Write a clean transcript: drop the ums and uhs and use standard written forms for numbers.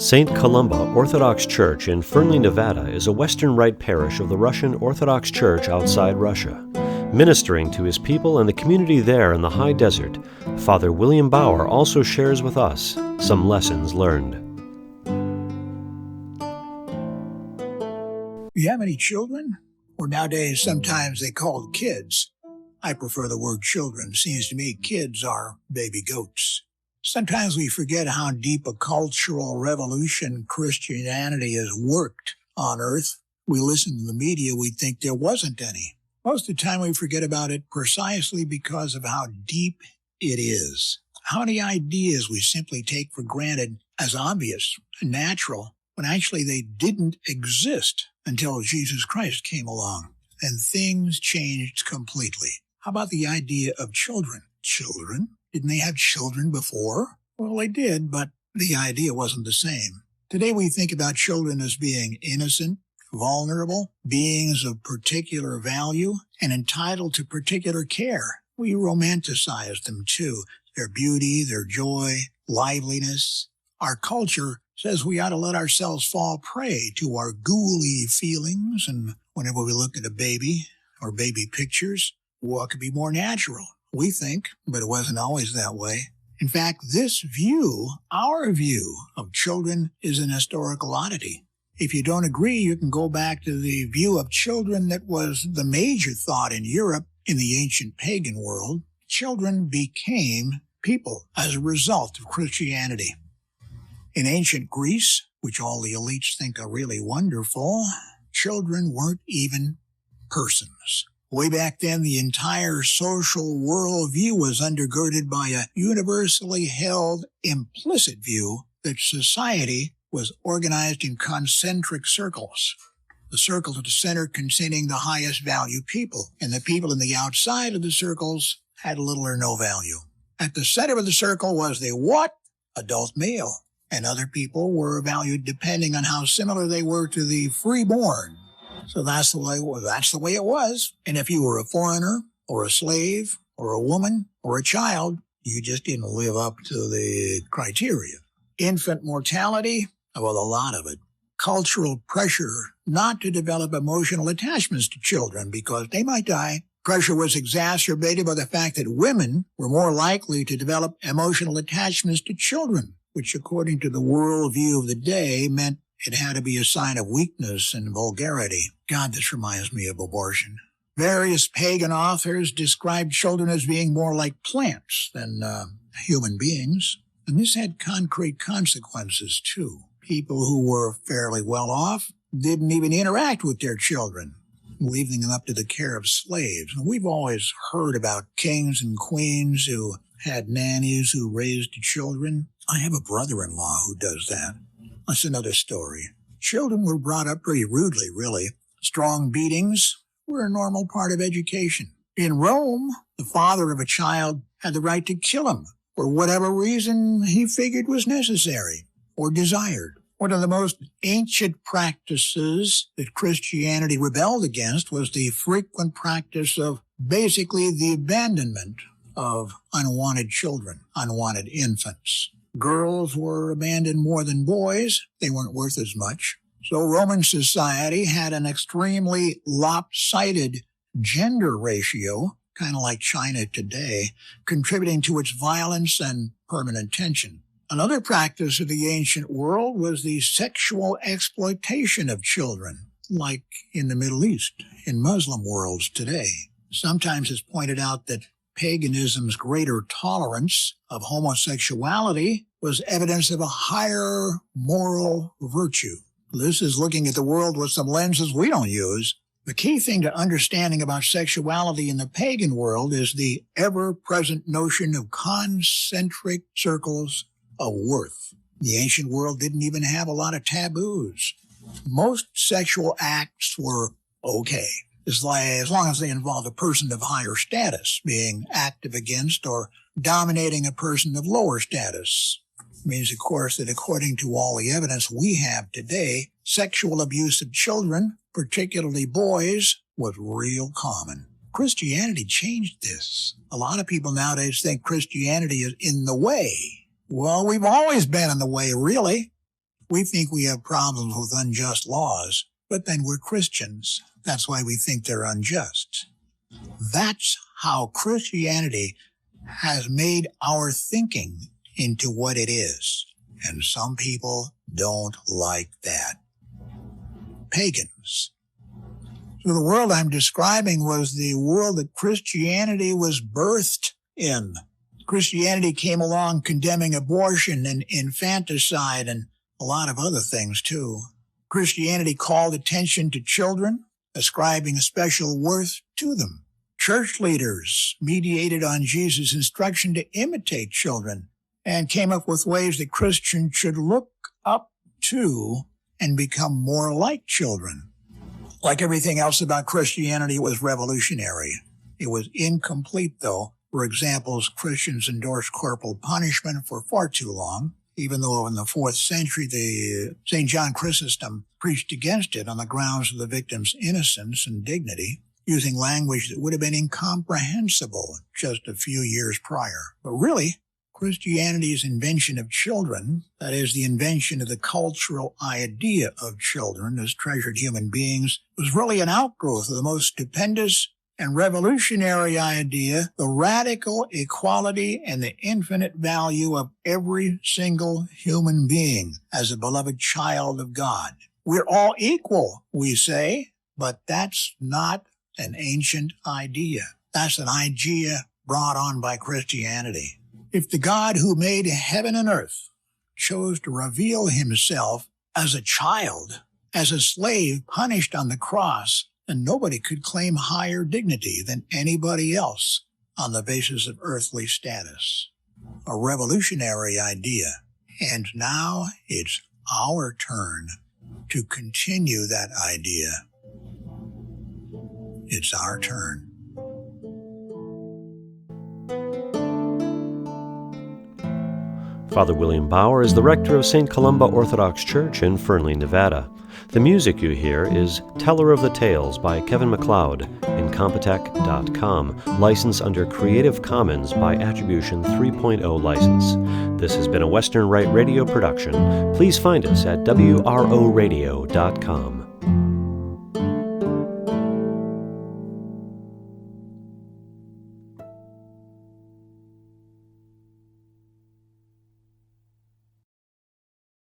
St. Columba Orthodox Church in Fernley, Nevada is a Western Rite parish of the Russian Orthodox Church outside Russia. Ministering to his people and the community there in the high desert, Father William Bauer also shares with us some lessons learned. Do you have any children? Or nowadays, sometimes they call kids. I prefer the word children. Seems to me kids are baby goats. Sometimes we forget how deep a cultural revolution Christianity has worked on earth. We listen to the media, we think there wasn't any. Most of the time we forget about it precisely because of how deep it is. How many ideas we simply take for granted as obvious and natural when actually they didn't exist until Jesus Christ came along and things changed completely. How about the idea of children? Children? Didn't they have children before? Well, they did, but the idea wasn't the same. Today we think about children as being innocent, vulnerable, beings of particular value, and entitled to particular care. We romanticize them too, their beauty, their joy, liveliness. Our culture says we ought to let ourselves fall prey to our ghouly feelings, and whenever we look at a baby or baby pictures, what could be more natural? We think, but it wasn't always that way. In fact, this view, our view of children, is an historical oddity. If you don't agree, you can go back to the view of children that was the major thought in Europe in the ancient pagan world. Children became people as a result of Christianity. In ancient Greece, which all the elites think are really wonderful, children weren't even persons. Way back then, the entire social worldview was undergirded by a universally held implicit view that society was organized in concentric circles. The circle at the center containing the highest value people, and the people in the outside of the circles had little or no value. At the center of the circle was the what? Adult male. And other people were valued depending on how similar they were to the freeborn. So that's the way it was. And if you were a foreigner or a slave or a woman or a child, you just didn't live up to the criteria. Infant mortality, well, a lot of it. Cultural pressure not to develop emotional attachments to children because they might die. Pressure was exacerbated by the fact that women were more likely to develop emotional attachments to children, which according to the worldview of the day meant it had to be a sign of weakness and vulgarity. God, this reminds me of abortion. Various pagan authors described children as being more like plants than human beings. And this had concrete consequences, too. People who were fairly well off didn't even interact with their children, leaving them up to the care of slaves. And we've always heard about kings and queens who had nannies who raised children. I have a brother-in-law who does that. That's another story. Children were brought up pretty rudely, really. Strong beatings were a normal part of education. In Rome, the father of a child had the right to kill him for whatever reason he figured was necessary or desired. One of the most ancient practices that Christianity rebelled against was the frequent practice of basically the abandonment of unwanted children, unwanted infants. Girls were abandoned more than boys. They weren't worth as much. So Roman society had an extremely lopsided gender ratio, kind of like China today, contributing to its violence and permanent tension. Another practice of the ancient world was the sexual exploitation of children, like in the Middle East, in Muslim worlds today. Sometimes it's pointed out that paganism's greater tolerance of homosexuality was evidence of a higher moral virtue. This is looking at the world with some lenses we don't use. The key thing to understanding about sexuality in the pagan world is the ever-present notion of concentric circles of worth. The ancient world didn't even have a lot of taboos. Most sexual acts were okay, as long as they involved a person of higher status being active against or dominating a person of lower status. It means, of course, that according to all the evidence we have today, sexual abuse of children, particularly boys, was real common. Christianity changed this. A lot of people nowadays think Christianity is in the way. Well, we've always been in the way, really. We think we have problems with unjust laws, but then we're Christians. That's why we think they're unjust. That's how Christianity has made our thinking into what it is. And some people don't like that. Pagans. So the world I'm describing was the world that Christianity was birthed in. Christianity came along condemning abortion and infanticide and a lot of other things too. Christianity called attention to children, ascribing a special worth to them. Church leaders mediated on Jesus' instruction to imitate children and came up with ways that Christians should look up to and become more like children. Like everything else about Christianity, it was revolutionary. It was incomplete, though. For example, Christians endorsed corporal punishment for far too long, even though in the 4th century, St. John Chrysostom preached against it on the grounds of the victim's innocence and dignity, using language that would have been incomprehensible just a few years prior. But really, Christianity's invention of children, that is, the invention of the cultural idea of children as treasured human beings, was really an outgrowth of the most stupendous and revolutionary idea, the radical equality and the infinite value of every single human being as a beloved child of God. We're all equal, we say, but that's not an ancient idea. That's an idea brought on by Christianity. If the God who made heaven and earth chose to reveal himself as a child, as a slave punished on the cross, then nobody could claim higher dignity than anybody else on the basis of earthly status. A revolutionary idea. And now it's our turn to continue that idea. It's our turn. Father William Bauer is the rector of St. Columba Orthodox Church in Fernley, Nevada. The music you hear is Teller of the Tales by Kevin MacLeod, Incompetech.com, licensed under Creative Commons by Attribution 3.0 license. This has been a Western Rite Radio production. Please find us at WROradio.com.